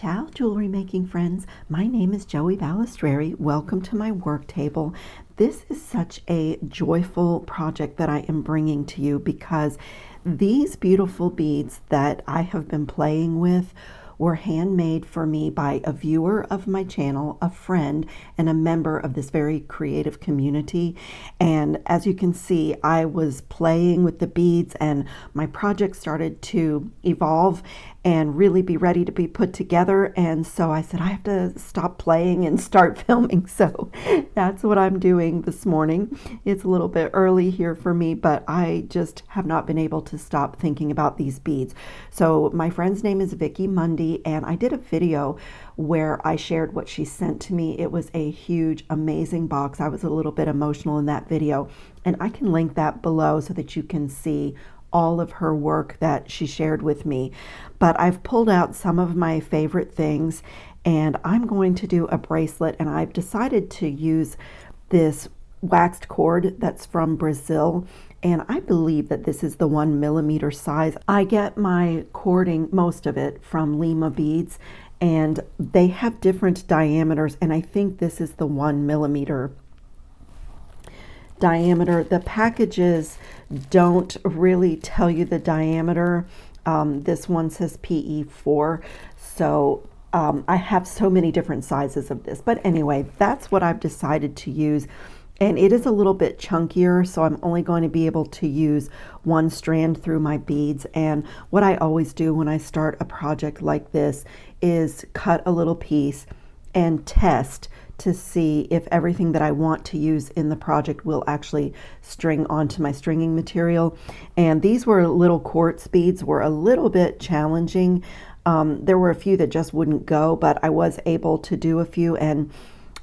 Ciao, jewelry making friends. My name is Joey Balistreri. Welcome to my work table. This is such a joyful project that I am bringing to you because these beautiful beads that I have been playing with were handmade for me by a viewer of my channel, a friend, and a member of this very creative community. And as you can see, I was playing with the beads and my project started to evolve and really be ready to be put together. And so I said, I have to stop playing and start filming. So that's what I'm doing this morning. It's a little bit early here for me, but I just have not been able to stop thinking about these beads. So my friend's name is Vicky Mundy, and I did a video where I shared what she sent to me. It was a huge, amazing box. I was a little bit emotional in that video, and I can link that below so that you can see all of her work that she shared with me. But I've pulled out some of my favorite things, and I'm going to do a bracelet, and I've decided to use this waxed cord that's from Brazil, and I believe that this is the 1mm size. I get my cording, most of it, from Lima Beads, and they have different diameters, and I think this is the 1mm diameter. The packages don't really tell you the diameter. This one says PE4, so I have so many different sizes of this. But anyway, that's what I've decided to use. And it is a little bit chunkier, so I'm only going to be able to use one strand through my beads. And what I always do when I start a project like this is cut a little piece and test to see if everything that I want to use in the project will actually string onto my stringing material. And these were little quartz beads, were a little bit challenging. There were a few that just wouldn't go, but I was able to do a few. And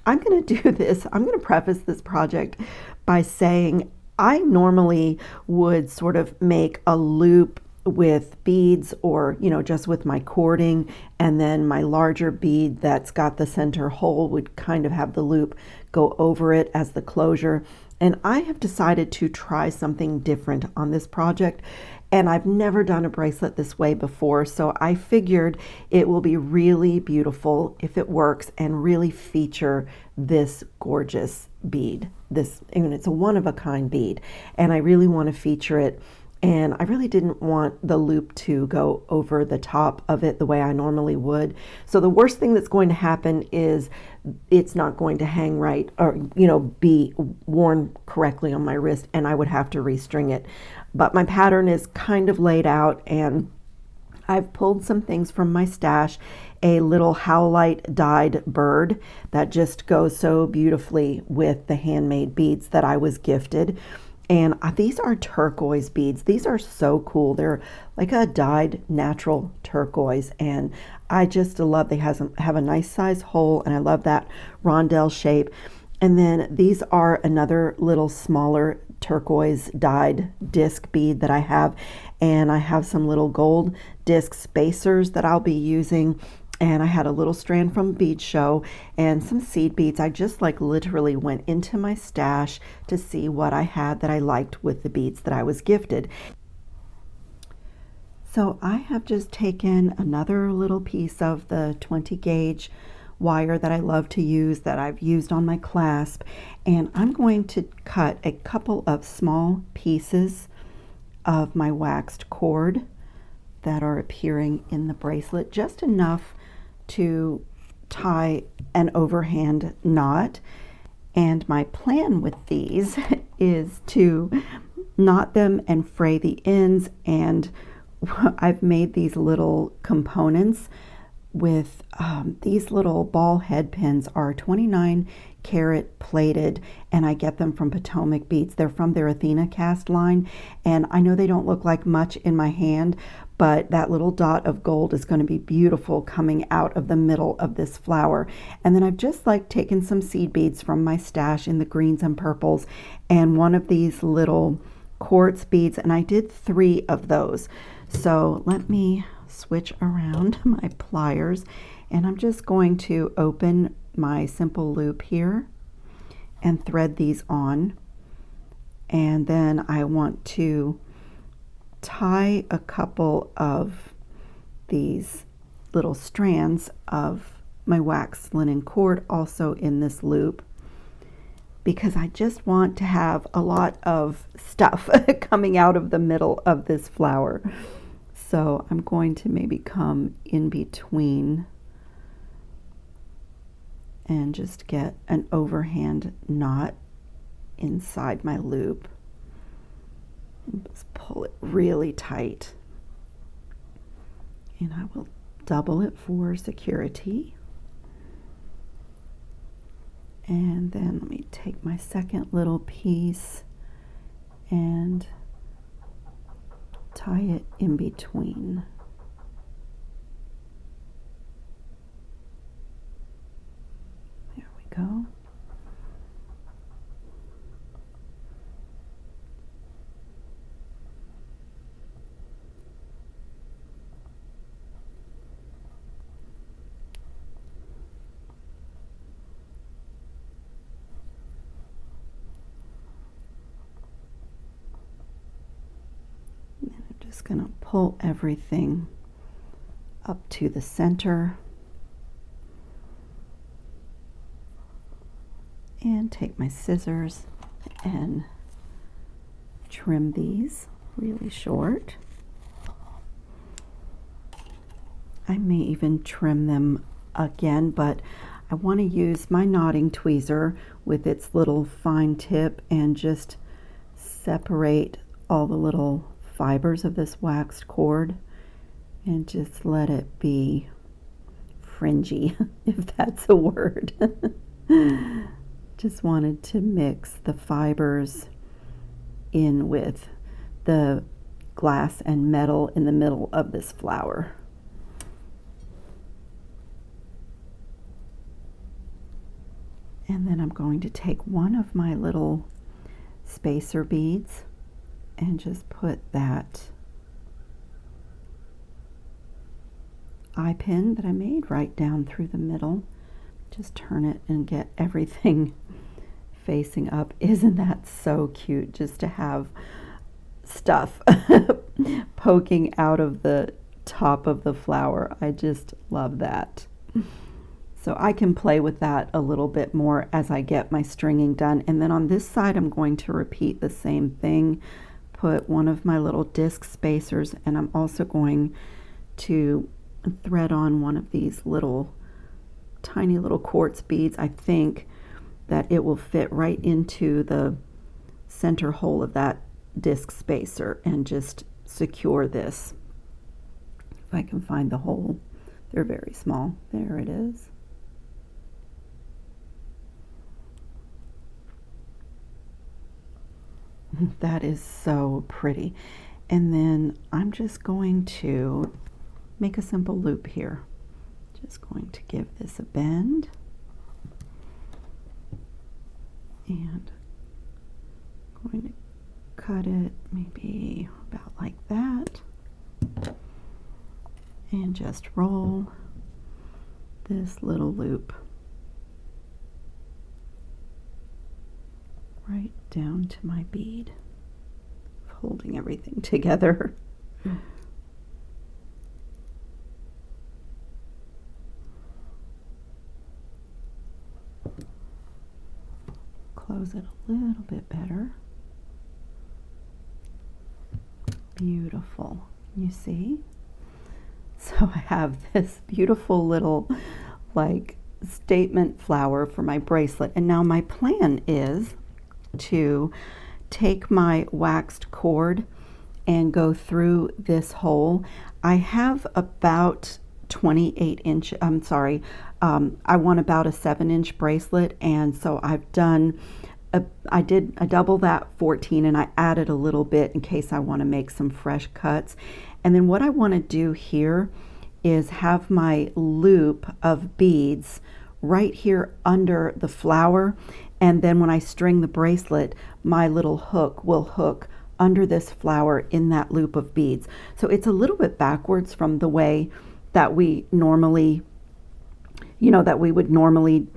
I'm going to do this. I'm going to preface this project by saying I normally would sort of make a loop with beads, or just with my cording, and then my larger bead that's got the center hole would kind of have the loop go over it as the closure. And I have decided to try something different on this project, and I've never done a bracelet this way before, so I figured it will be really beautiful if it works and really feature this gorgeous bead. It's a one-of-a-kind bead, and I really want to feature it. And I really didn't want the loop to go over the top of it the way I normally would. So the worst thing that's going to happen is it's not going to hang right, or be worn correctly on my wrist, and I would have to restring it. But my pattern is kind of laid out, and I've pulled some things from my stash. A little howlite dyed bird that just goes so beautifully with the handmade beads that I was gifted. And these are turquoise beads. These are so cool. They're like a dyed natural turquoise, and I just love they have a nice size hole, and I love that rondelle shape. And then these are another little smaller turquoise dyed disc bead that I have, and I have some little gold disc spacers that I'll be using. And I had a little strand from Bead Show and some seed beads. I just literally went into my stash to see what I had that I liked with the beads that I was gifted. So I have just taken another little piece of the 20 gauge wire that I love to use, that I've used on my clasp, and I'm going to cut a couple of small pieces of my waxed cord that are appearing in the bracelet, just enough to tie an overhand knot. And my plan with these is to knot them and fray the ends, and I've made these little components with these little ball head pins are 29 karat plated, and I get them from Potomac Beads. They're from their Athena cast line, and I know they don't look like much in my hand, but that little dot of gold is going to be beautiful coming out of the middle of this flower. And then I've just taken some seed beads from my stash in the greens and purples, and one of these little quartz beads, and I did 3 of those. So let me switch around my pliers, and I'm just going to open my simple loop here and thread these on. And then I want to tie a couple of these little strands of my wax linen cord also in this loop, because I just want to have a lot of stuff coming out of the middle of this flower. So I'm going to maybe come in between and just get an overhand knot inside my loop and just pull it really tight. And I will double it for security. And then let me take my second little piece and tie it in between. There we go. Just going to pull everything up to the center and take my scissors and trim these really short. I may even trim them again, but I want to use my knotting tweezer with its little fine tip and just separate all the little fibers of this waxed cord and just let it be fringy, if that's a word. Just wanted to mix the fibers in with the glass and metal in the middle of this flower. And then I'm going to take one of my little spacer beads and just put that eye pin that I made right down through the middle. Just turn it and get everything facing up. Isn't that so cute, just to have stuff poking out of the top of the flower? I just love that. So I can play with that a little bit more as I get my stringing done. And then on this side, I'm going to repeat the same thing. Put one of my little disc spacers, and I'm also going to thread on one of these little tiny little quartz beads. I think that it will fit right into the center hole of that disc spacer and just secure this. If I can find the hole. They're very small. There it is. That is so pretty. And then I'm just going to make a simple loop here. Just going to give this a bend. And going to cut it maybe about like that. And just roll this little loop right down to my bead, holding everything together. Close it a little bit better. Beautiful. You see? So I have this beautiful little like statement flower for my bracelet, and now my plan is to take my waxed cord and go through this hole. I have about 28 inch, I'm sorry, I want about a 7-inch bracelet, and so I've done I double that 14, and I added a little bit in case I want to make some fresh cuts. And then what I want to do here is have my loop of beads right here under the flower, and then when I string the bracelet, my little hook will hook under this flower in that loop of beads. So it's a little bit backwards from the way that we normally, you know, that we would normally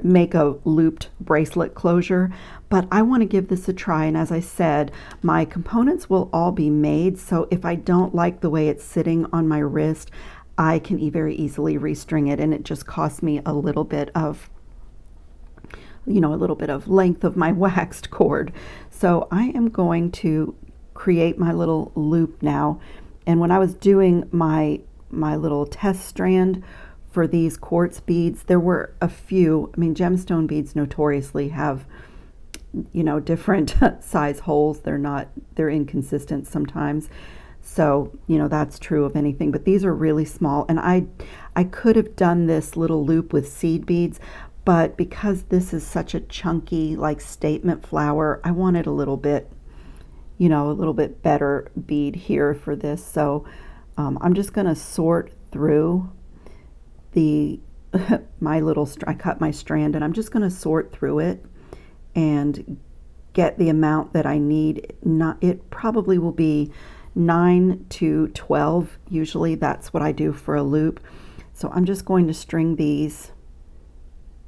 make a looped bracelet closure, but I want to give this a try. And as I said, my components will all be made, so if I don't like the way it's sitting on my wrist, I can very easily restring it, and it just costs me a little bit of, you know, a little bit of length of my waxed cord. So I am going to create my little loop now. And when I was doing my little test strand for these quartz beads, there were a few, I mean, gemstone beads notoriously have, you know, different size holes. They're inconsistent sometimes. So, you know, that's true of anything, but these are really small. And I could have done this little loop with seed beads, but because this is such a chunky, like, statement flower, I wanted a little bit, you know, a little bit better bead here for this. So I'm just going to sort through the I cut my strand, and I'm just going to sort through it and get the amount that I need. It probably will be 9 to 12. Usually that's what I do for a loop. So I'm just going to string these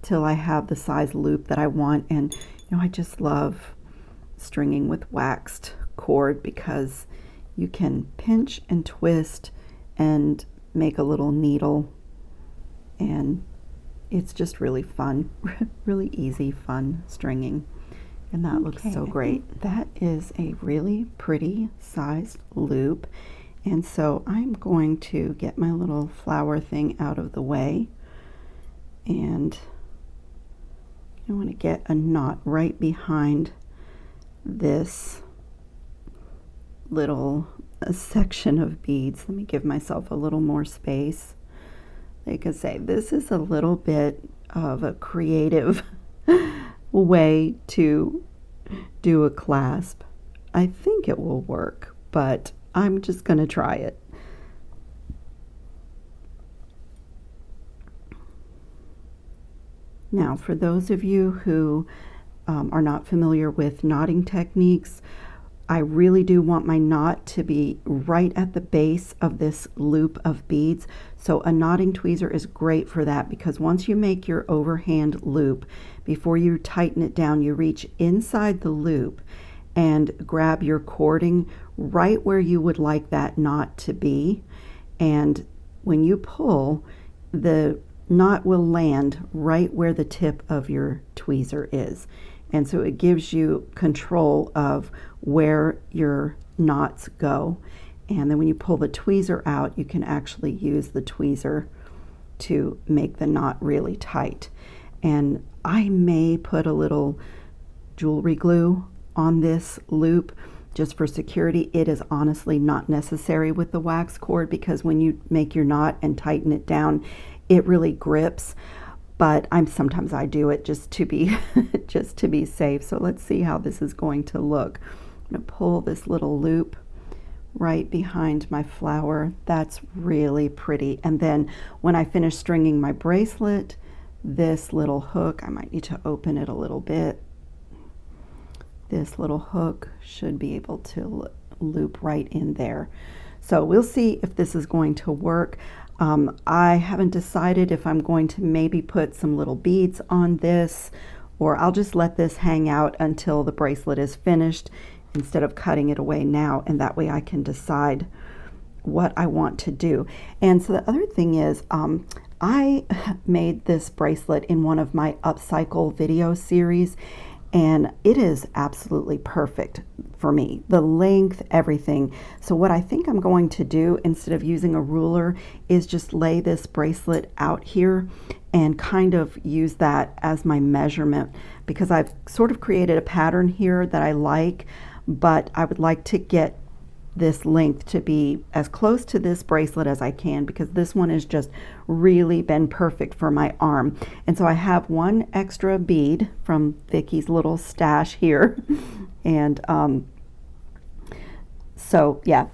till I have the size loop that I want. And you know, I just love stringing with waxed cord because you can pinch and twist and make a little needle, and it's just really fun. Really easy, fun stringing. And that looks so great. That is a really pretty sized loop. And so I'm going to get my little flower thing out of the way, and I want to get a knot right behind this little section of beads. Let me give myself a little more space. Like I say, this is a little bit of a creative way to do a clasp. I think it will work, but I'm just going to try it. Now, for those of you who are not familiar with knotting techniques, I really do want my knot to be right at the base of this loop of beads. So a knotting tweezer is great for that, because once you make your overhand loop, before you tighten it down, you reach inside the loop and grab your cording right where you would like that knot to be. And when you pull, the knot will land right where the tip of your tweezer is. And so it gives you control of where your knots go. And then when you pull the tweezer out, you can actually use the tweezer to make the knot really tight. And I may put a little jewelry glue on this loop just for security. It is honestly not necessary with the wax cord, because when you make your knot and tighten it down, it really grips. But sometimes I do it just to be just to be safe. So let's see how this is going to look. I'm going to pull this little loop right behind my flower. That's really pretty. And then when I finish stringing my bracelet, this little hook, I might need to open it a little bit. This little hook should be able to loop right in there. So we'll see if this is going to work. I haven't decided if I'm going to maybe put some little beads on this, or I'll just let this hang out until the bracelet is finished instead of cutting it away now, and that way I can decide what I want to do. And so the other thing is, I made this bracelet in one of my upcycle video series, and it is absolutely perfect for me. The length, everything. So what I think I'm going to do, instead of using a ruler, is just lay this bracelet out here and kind of use that as my measurement, because I've sort of created a pattern here that I like, but I would like to get this length to be as close to this bracelet as I can, because this one has just really been perfect for my arm. And so I have one extra bead from Vicky's little stash here. And so yeah,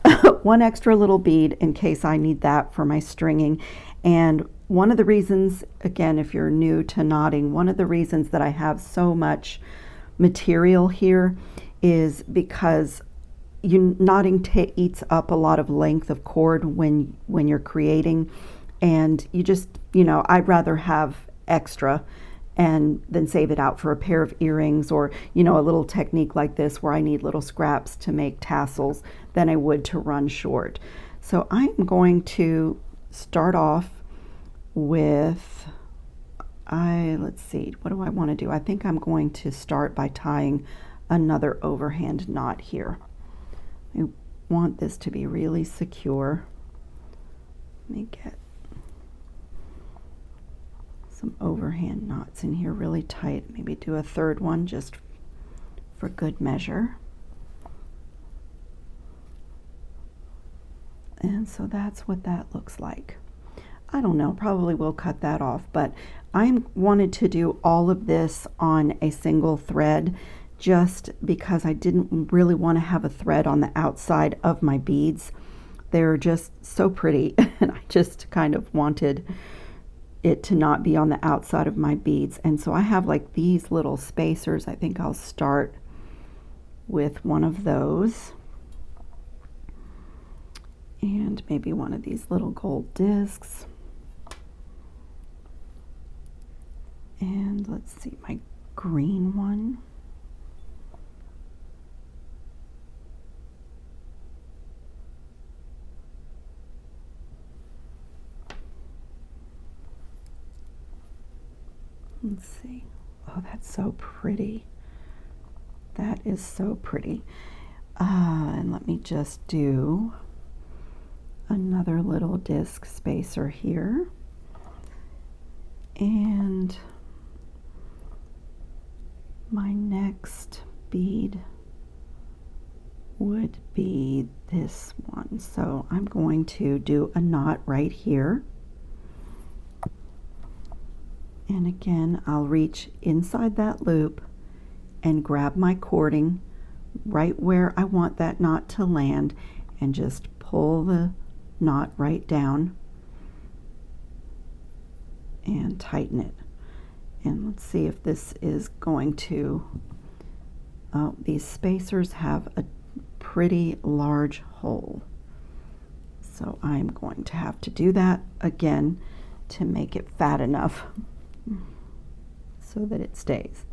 one extra little bead in case I need that for my stringing. And one of the reasons, again, if you're new to knotting, one of the reasons that I have so much material here is because knotting eats up a lot of length of cord when you're creating, and you just, you know, I'd rather have extra and then save it out for a pair of earrings, or, you know, a little technique like this where I need little scraps to make tassels, than I would to run short. So I'm going to start off with, let's see, what do I want to do? I think I'm going to start by tying another overhand knot here. I want this to be really secure. Let me get some overhand knots in here really tight. Maybe do a third one just for good measure. And so that's what that looks like. I don't know, probably will cut that off, but I wanted to do all of this on a single thread just because I didn't really want to have a thread on the outside of my beads. They're just so pretty and I just kind of wanted it to not be on the outside of my beads. And so I have like these little spacers. I think I'll start with one of those. And maybe one of these little gold discs. And let's see, my green one. Let's see. Oh, that's so pretty. That is so pretty. And let me just do another little disc spacer here. And my next bead would be this one. So I'm going to do a knot right here. And again, I'll reach inside that loop and grab my cording right where I want that knot to land and just pull the knot right down and tighten it. And let's see if this is going to, these spacers have a pretty large hole. So I'm going to have to do that again to make it fat enough so that it stays.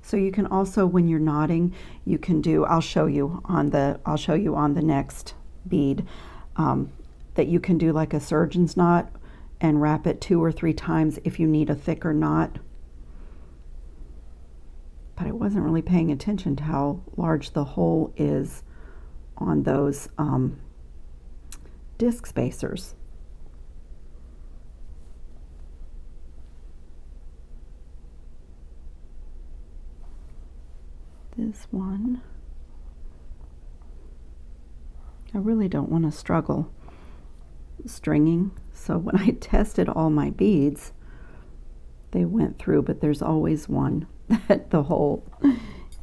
So you can also, when you're knotting, you can do, I'll show you on the next bead, that you can do like a surgeon's knot and wrap it 2 or 3 times if you need a thicker knot. But I wasn't really paying attention to how large the hole is on those disc spacers. This one, I really don't want to struggle stringing, so when I tested all my beads they went through, but there's always one that the hole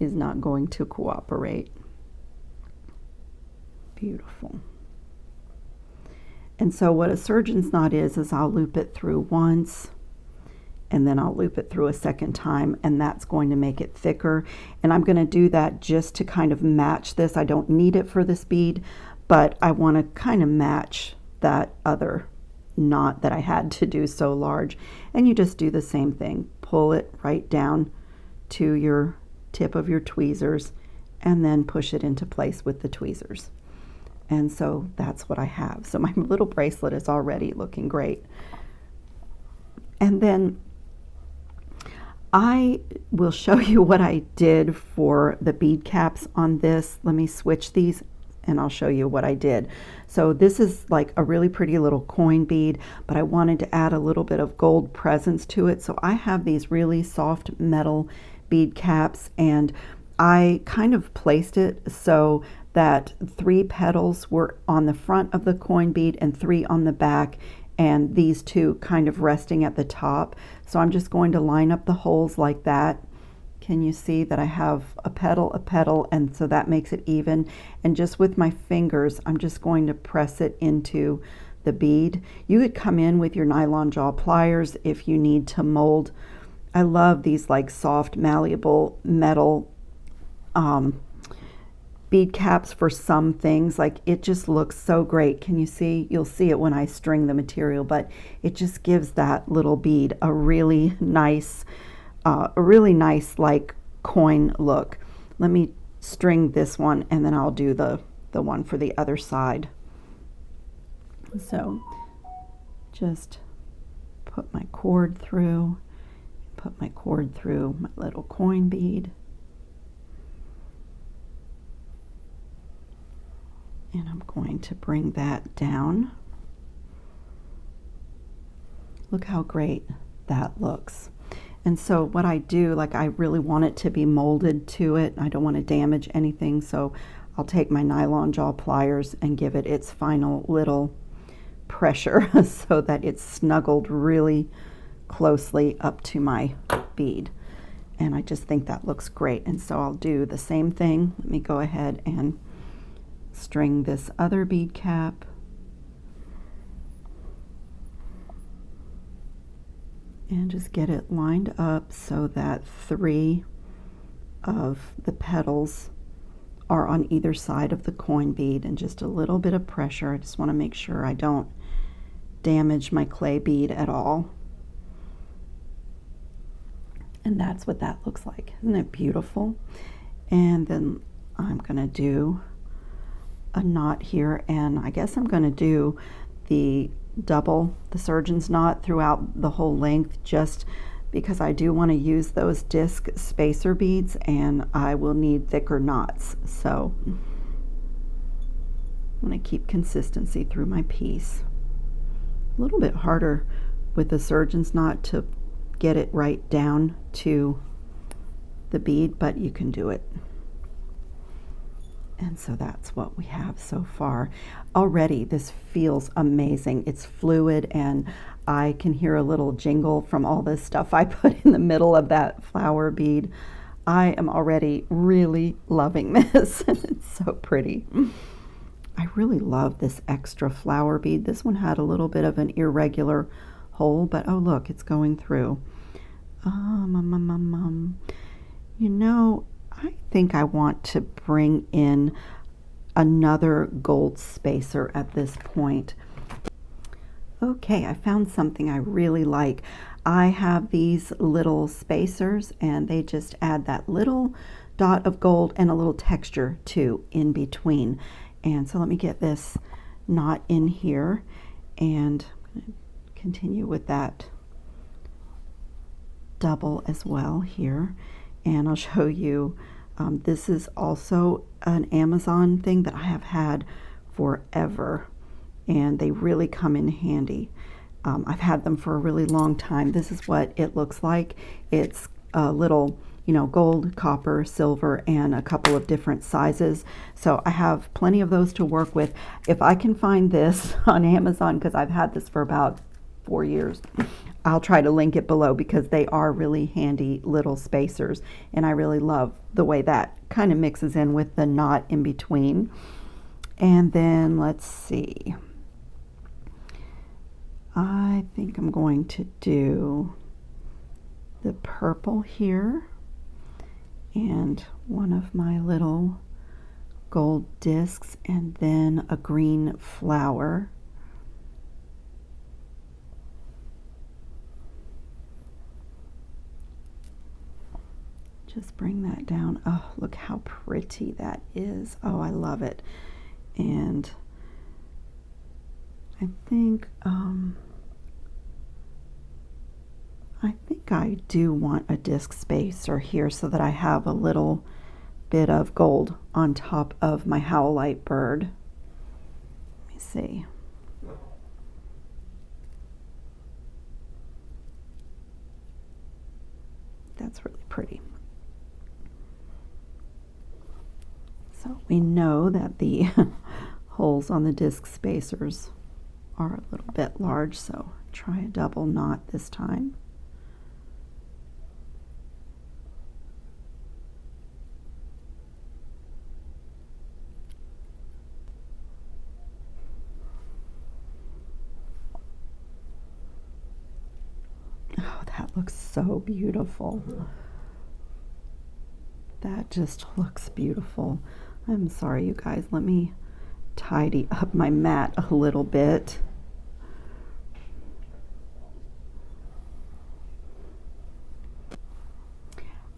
is not going to cooperate. Beautiful. And so what a surgeon's knot is I'll loop it through once and then I'll loop it through a second time, and that's going to make it thicker. And I'm going to do that just to kind of match this. I don't need it for this bead, but I want to kind of match that other knot that I had to do so large. And you just do the same thing. Pull it right down to your tip of your tweezers and then push it into place with the tweezers. And so that's what I have. So my little bracelet is already looking great. And then I will show you what I did for the bead caps on this. Let me switch these and I'll show you what I did. So this is like a really pretty little coin bead, but I wanted to add a little bit of gold presence to it. So I have these really soft metal bead caps, and I kind of placed it so that 3 petals were on the front of the coin bead and 3 on the back, and these 2 kind of resting at the top. So I'm just going to line up the holes like that. Can you see that I have a petal, and so that makes it even. And just with my fingers, I'm just going to press it into the bead. You could come in with your nylon jaw pliers if you need to mold. I love these like soft, malleable metal bead caps for some things. Like, it just looks so great. Can you see? You'll see it when I string the material, but it just gives that little bead a really nice like coin look. Let me string this one and then I'll do the the one for the other side. So just put my cord through, my little coin bead. And I'm going to bring that down. Look how great that looks. And so what I do, like, I really want it to be molded to it. I don't want to damage anything, so I'll take my nylon jaw pliers and give it its final little pressure so that it's snuggled really closely up to my bead. And I just think that looks great. And so I'll do the same thing. Let me go ahead and string this other bead cap. And just get it lined up so that 3 of the petals are on either side of the coin bead, and just a little bit of pressure. I just want to make sure I don't damage my clay bead at all. And that's what that looks like. Isn't it beautiful? And then I'm going to do a knot here, and I guess I'm going to do the surgeon's knot throughout the whole length, just because I do want to use those disc spacer beads and I will need thicker knots. So I'm going to keep consistency through my piece. A little bit harder with the surgeon's knot to get it right down to the bead, but you can do it. And so that's what we have so far. Already this feels amazing. It's fluid, and I can hear a little jingle from all this stuff I put in the middle of that flower bead. I am already really loving this. It's so pretty. I really love this extra flower bead. This one had a little bit of an irregular hole, but oh look, it's going through. You know, I think I want to bring in another gold spacer at this point. Okay, I found something I really like. I have these little spacers, and they just add that little dot of gold and a little texture too in between. And so let me get this knot in here, and I'm going to continue with that double as well here. And I'll show you, this is also an Amazon thing that I have had forever, and they really come in handy. I've had them for a really long time. This is what it looks like. It's a little, you know, gold, copper, silver, and a couple of different sizes. So I have plenty of those to work with. If I can find this on Amazon, because I've had this for about 4 years, I'll try to link it below, because they are really handy little spacers, and I really love the way that kind of mixes in with the knot in between. And then let's see, I think I'm going to do the purple here and one of my little gold discs, and then a green flower. Just bring that down. Oh, look how pretty that is. Oh, I love it. And I think I do want a disc spacer here so that I have a little bit of gold on top of my howlite bird. Let me see. That's really pretty. So we know that the holes on the disc spacers are a little bit large, so try a double knot this time. Oh, that looks so beautiful. That just looks beautiful. I'm sorry, you guys. Let me tidy up my mat a little bit.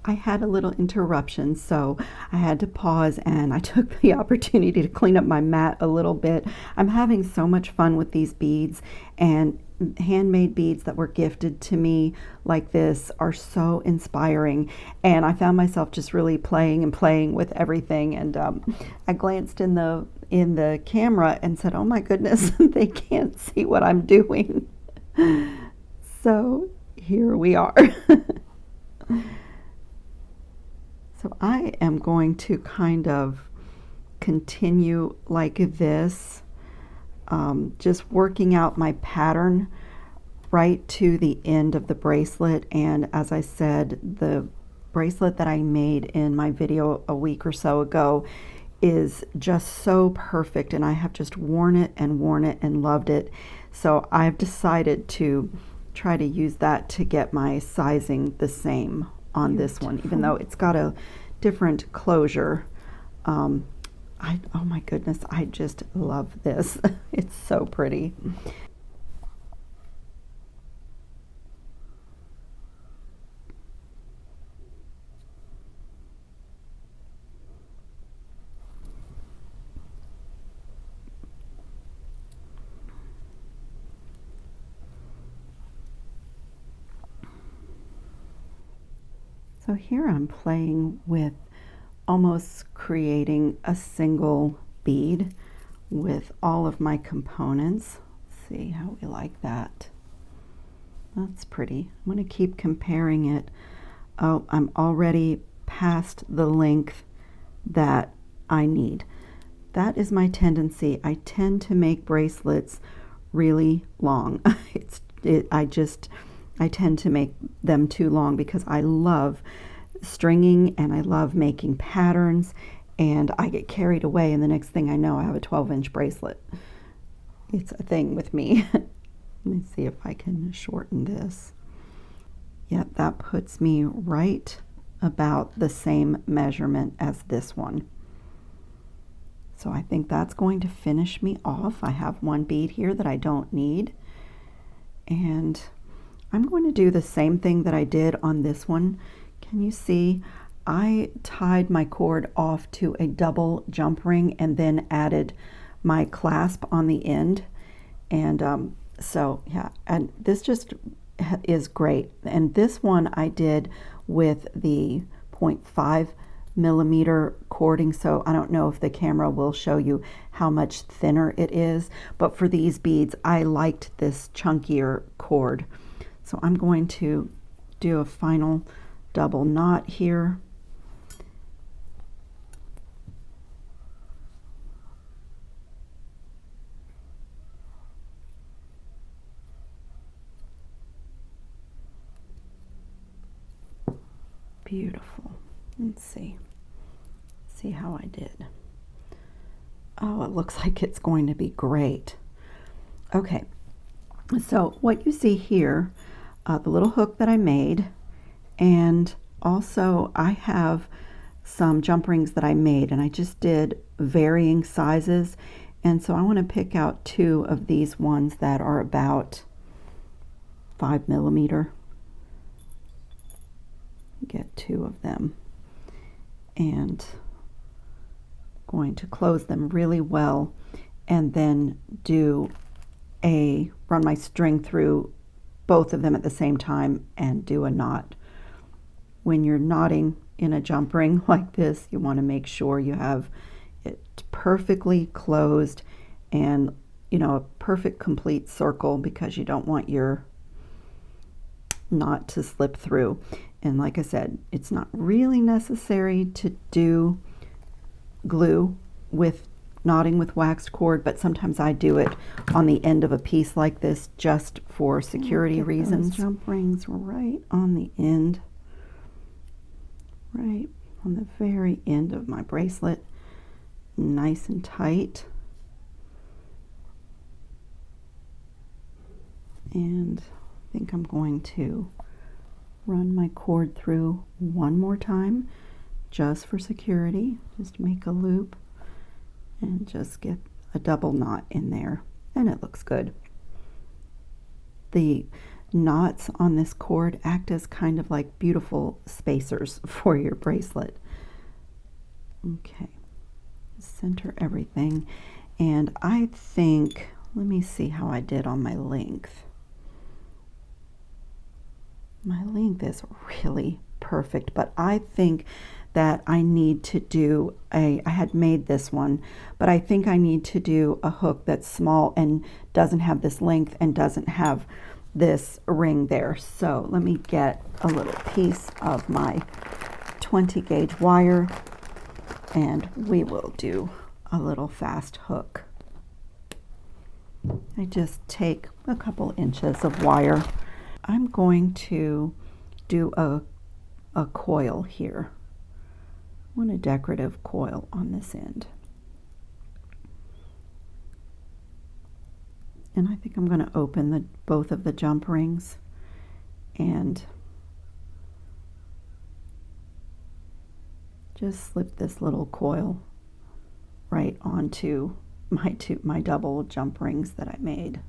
I had a little interruption, so I had to pause and I took the opportunity to clean up my mat a little bit. I'm having so much fun with these beads, and handmade beads that were gifted to me like this are so inspiring, and I found myself just really playing and playing with everything. And I glanced in the camera and said, oh my goodness, they can't see what I'm doing. So here we are. So I am going to kind of continue like this, just working out my pattern right to the end of the bracelet. And as I said, the bracelet that I made in my video a week or so ago is just so perfect, and I have just worn it and loved it. So I've decided to try to use that to get my sizing the same on this one, even though it's got a different closure. Oh my goodness, I just love this. It's so pretty. So here I'm playing with almost creating a single bead with all of my components. Let's see how we like that. That's pretty. I'm going to keep comparing it. Oh, I'm already past the length that I need. That is my tendency. I tend to make bracelets really long. I tend to make them too long because I love stringing and I love making patterns, and I get carried away, and the next thing I know I have a 12-inch bracelet. It's a thing with me. Let me see if I can shorten this. Yep, that puts me right about the same measurement as this one. So I think that's going to finish me off. I have one bead here that I don't need, and I'm going to do the same thing that I did on this one. Can you see? I tied my cord off to a double jump ring and then added my clasp on the end. And so yeah, and this just is great. And this one I did with the 0.5 millimeter cording, so I don't know if the camera will show you how much thinner it is, but for these beads I liked this chunkier cord. So I'm going to do a final double knot here. Beautiful. Let's see how I did. Oh, it looks like it's going to be great. Okay, so what you see here, the little hook that I made, and also I have some jump rings that I made, and I just did varying sizes, and so I want to pick out two of these ones that are about 5 millimeter. Get two of them, and going to close them really well, and then run my string through both of them at the same time and do a knot. When you're knotting in a jump ring like this, you want to make sure you have it perfectly closed and, you know, a perfect complete circle, because you don't want your knot to slip through. And like I said, it's not really necessary to do glue with knotting with waxed cord, but sometimes I do it on the end of a piece like this just for security reasons. Jump rings right on the end, right on the very end of my bracelet, nice and tight. And I think I'm going to run my cord through one more time just for security. Just make a loop and just get a double knot in there, and it looks good. The knots on this cord act as kind of like beautiful spacers for your bracelet. Okay, center everything. And I think, let me see how I did on my length. My length is really perfect, but I think that I need to do I had made this one, but I think I need to do a hook that's small and doesn't have this length and doesn't have this ring there. So let me get a little piece of my 20 gauge wire and we will do a little fast hook. I just take a couple inches of wire. I'm going to do a coil here. I want a decorative coil on this end. And I think I'm going to open both of the jump rings and just slip this little coil right onto my double jump rings that I made.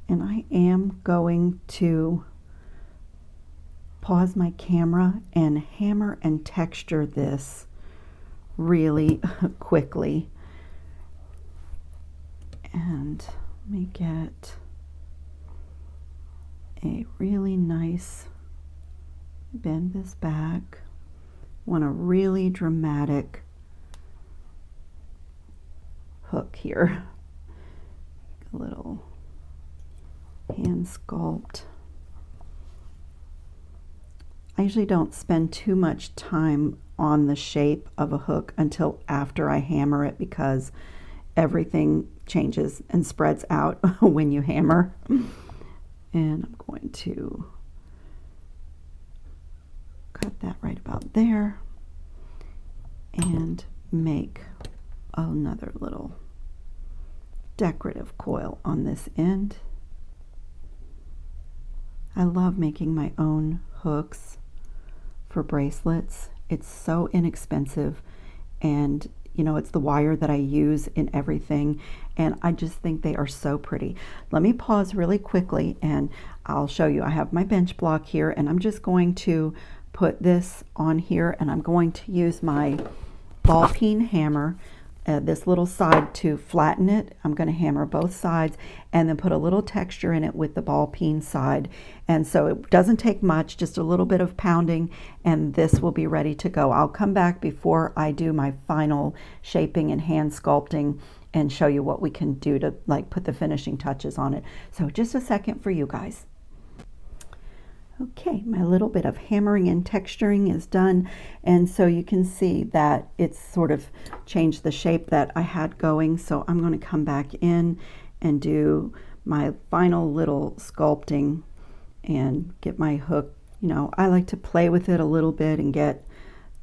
And I am going to pause my camera and hammer and texture this really quickly. And let me get a really nice, bend this back. Want a really dramatic hook here. A little hand sculpt. I usually don't spend too much time on the shape of a hook until after I hammer it because everything changes and spreads out when you hammer. And I'm going to cut that right about there and make another little decorative coil on this end. I love making my own hooks for bracelets. It's so inexpensive, and you know, it's the wire that I use in everything, and I just think they are so pretty. Let me pause really quickly and I'll show you. I have my bench block here and I'm just going to put this on here, and I'm going to use my ball peen hammer, this little side, to flatten it. I'm going to hammer both sides and then put a little texture in it with the ball peen side. And so it doesn't take much, just a little bit of pounding, and this will be ready to go. I'll come back before I do my final shaping and hand sculpting and show you what we can do to like put the finishing touches on it. So just a second for you guys. Okay, my little bit of hammering and texturing is done, and so you can see that it's sort of changed the shape that I had going. So I'm going to come back in and do my final little sculpting and get my hook. You know, I like to play with it a little bit and get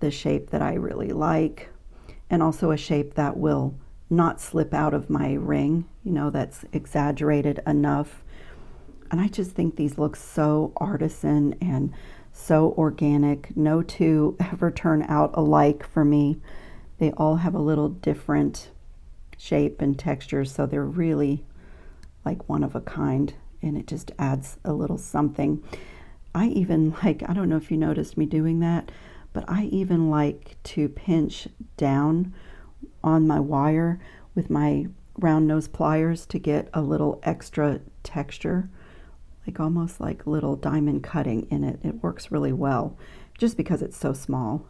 the shape that I really like, and also a shape that will not slip out of my ring, you know, that's exaggerated enough. And I just think these look so artisan and so organic. No two ever turn out alike for me. They all have a little different shape and texture, so they're really like one of a kind, and it just adds a little something. I even like, I don't know if you noticed me doing that, but I even like to pinch down on my wire with my round nose pliers to get a little extra texture, like almost like little diamond cutting in it. It works really well just because it's so small.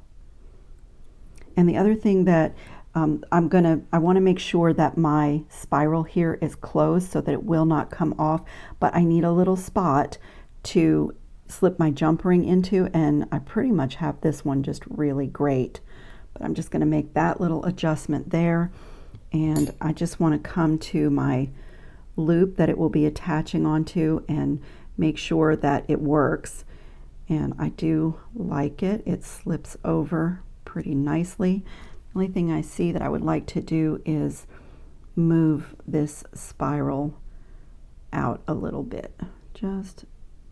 And the other thing that I want to make sure that my spiral here is closed so that it will not come off, but I need a little spot to slip my jump ring into, and I pretty much have this one just really great. But I'm just going to make that little adjustment there, and I just want to come to my loop that it will be attaching onto and make sure that it works. And I do like it. It slips over pretty nicely. The only thing I see that I would like to do is move this spiral out a little bit, just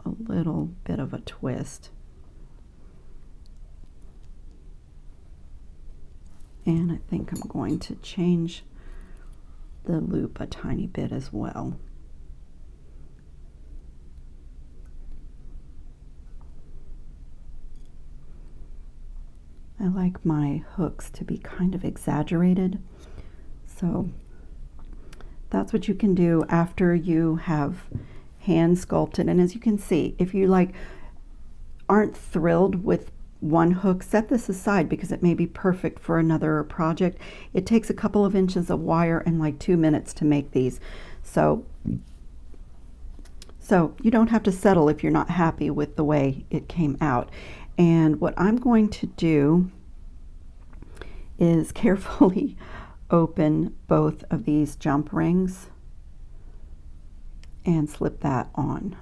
a little bit of a twist. And I think I'm going to change the loop a tiny bit as well. I like my hooks to be kind of exaggerated, so that's what you can do after you have hand sculpted. And as you can see, if you aren't thrilled with one hook, set this aside because it may be perfect for another project. It takes a couple of inches of wire and like 2 minutes to make these. So you don't have to settle if you're not happy with the way it came out. And what I'm going to do is carefully open both of these jump rings and slip that on.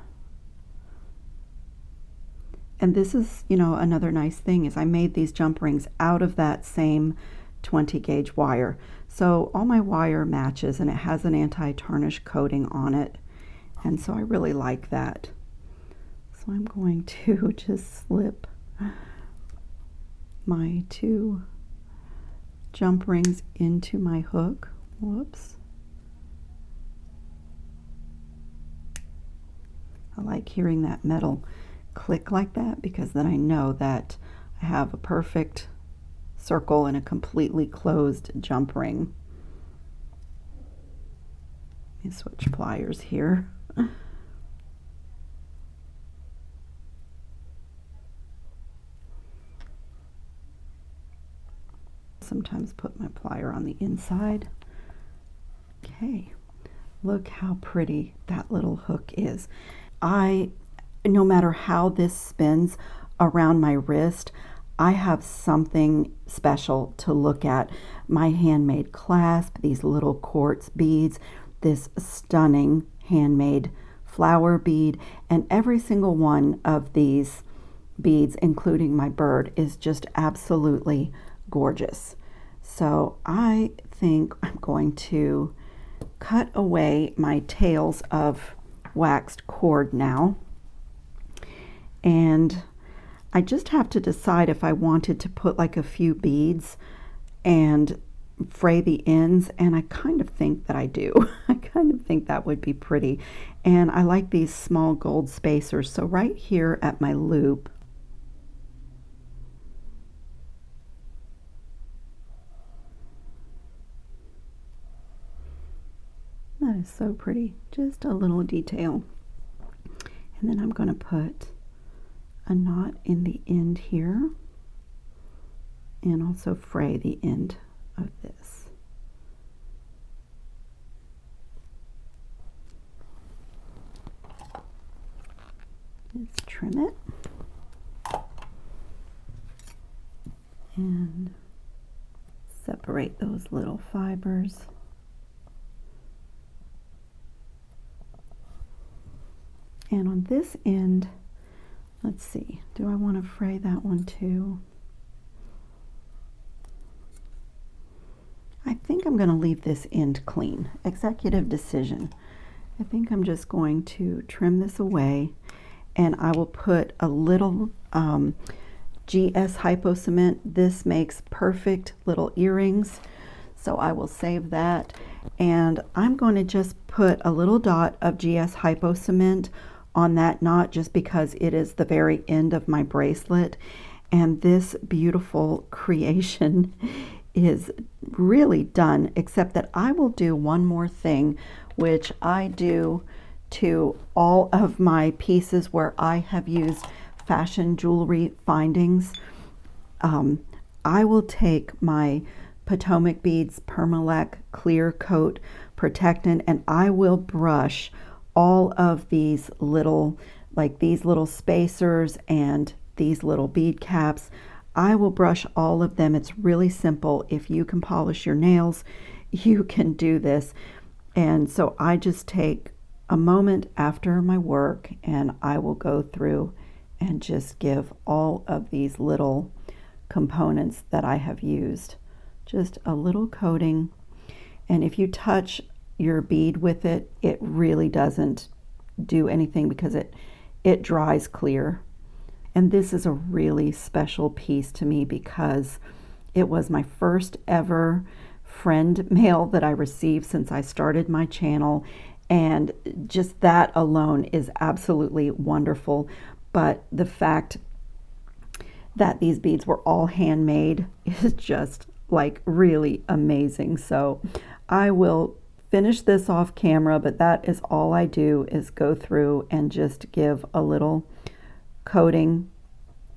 And this is, you know, another nice thing is I made these jump rings out of that same 20 gauge wire. So all my wire matches and it has an anti-tarnish coating on it. And so I really like that. So I'm going to just slip my 2 jump rings into my hook. Whoops. I like hearing that metal click like that because then I know that I have a perfect circle and a completely closed jump ring. Let me switch pliers here. Sometimes put my plier on the inside. Okay, look how pretty that little hook is. No matter how this spins around my wrist, I have something special to look at. My handmade clasp, these little quartz beads, this stunning handmade flower bead, and every single one of these beads, including my bird, is just absolutely gorgeous. So I think I'm going to cut away my tails of waxed cord now. And I just have to decide if I wanted to put like a few beads and fray the ends, and I kind of think that I do. I kind of think that would be pretty. And I like these small gold spacers. So right here at my loop, that is so pretty. Just a little detail. And then I'm going to put a knot in the end here and also fray the end of this. Let's trim it and separate those little fibers. And on this end, let's see, do I want to fray that one too? I think I'm going to leave this end clean. Executive decision. I think I'm just going to trim this away, and I will put a little GS Hypo Cement. This makes perfect little earrings, so I will save that. And I'm going to just put a little dot of GS Hypo Cement on that knot just because it is the very end of my bracelet. And this beautiful creation is really done, except that I will do one more thing, which I do to all of my pieces where I have used fashion jewelry findings. I will take my Potomac Beads Permalac Clear Coat Protectant, and I will brush all of these little, like these little spacers and these little bead caps. I will brush all of them. It's really simple. If you can polish your nails, you can do this. And so I just take a moment after my work and I will go through and just give all of these little components that I have used just a little coating. And if you touch your bead with it, it really doesn't do anything because it dries clear. And this is a really special piece to me because It was my first ever friend mail that I received since I started my channel, and just that alone is absolutely wonderful. But the fact that these beads were all handmade is just like really amazing. So I will finish this off camera, but that is all I do, is go through and just give a little coating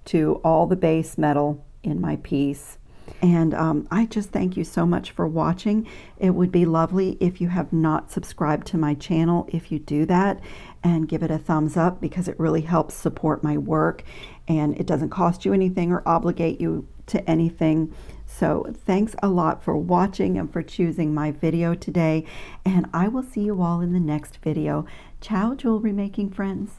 to all the base metal in my piece. And I just thank you so much for watching. It would be lovely if you have not subscribed to my channel, if you do that and give it a thumbs up, because it really helps support my work and it doesn't cost you anything or obligate you to anything. So thanks a lot for watching and for choosing my video today, and I will see you all in the next video. Ciao, jewelry making friends.